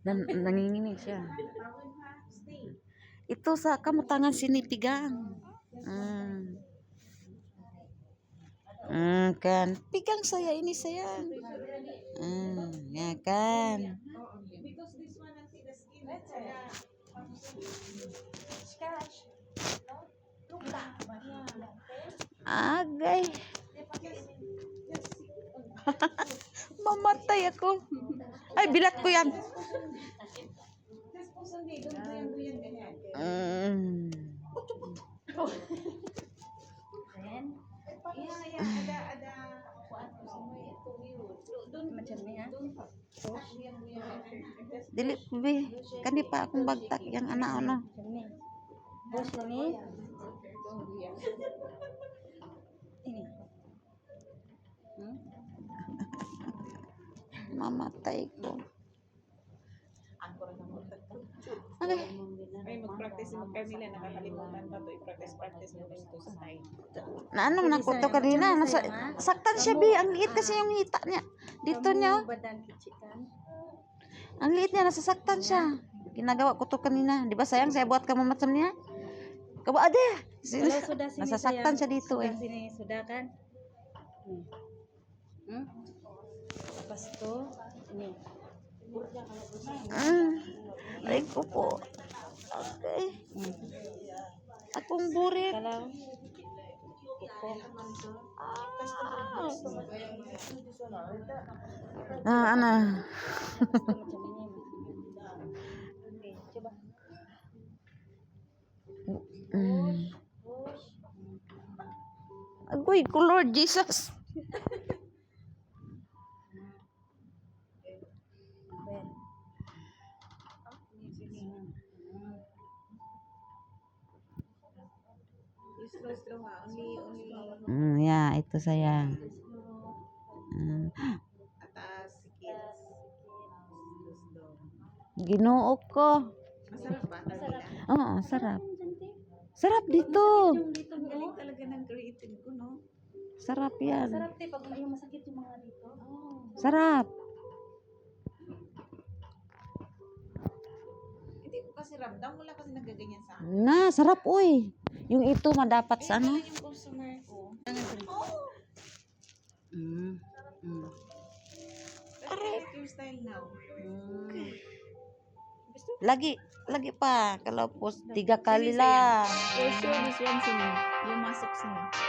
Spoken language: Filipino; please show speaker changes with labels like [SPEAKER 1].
[SPEAKER 1] Nanginginig siya. Ito sa kamutangan sinipigang. Kan pigang saya ini sayang. Ya kan. Agay. Mamatay ako. Ay, bilat ko yan. Dili be, kani pa akong bagtak yang anak ano.
[SPEAKER 2] Bos ini. Ini.
[SPEAKER 1] Mamatay ko.
[SPEAKER 3] Ay, mag-practice mo Camila, nakakalimutan pa to. I-practice mo ito sa tayo.
[SPEAKER 1] Na anong nakuto kanina? Saktan siya bi, ang liit kasi yung hita niya. Dito niya. Ang liit niya, nasasaktan siya. Ginagawa ko to kanina. Di ba sayang, saya buat kamu macam niya? Kamu ada. Nasasaktan siya dito eh.
[SPEAKER 2] Sini sudah kan? Lepas itu ini.
[SPEAKER 1] Ay ko po. Okay. Akong burik.
[SPEAKER 2] Kalau
[SPEAKER 1] ana.
[SPEAKER 2] macam ini. Oke, coba.
[SPEAKER 1] Agoy ko Lord Jesus.
[SPEAKER 3] Slow ha. Only.
[SPEAKER 1] Ya, itu sayang.
[SPEAKER 3] Atas, sikit. Slow.
[SPEAKER 1] Ginoo ko.
[SPEAKER 3] Masarap ba?
[SPEAKER 1] Oo, sarap. Sarap dito.
[SPEAKER 3] Ang galing talaga ng creative ko, no?
[SPEAKER 1] Sarap yan.
[SPEAKER 2] Sarap te pag yung masakit yung mga dito.
[SPEAKER 1] Sarap.
[SPEAKER 3] Hindi ko kasi ramdam. Wala kasi nagaganyan sa akin.
[SPEAKER 1] Na, sarap uy. Yung ito madapat sa ano.
[SPEAKER 3] Yung consumer ko. That's your style now.
[SPEAKER 1] Lagi pa. Kalau pos 3 kali lah.
[SPEAKER 3] For sure, this one sini. Yung masok sini.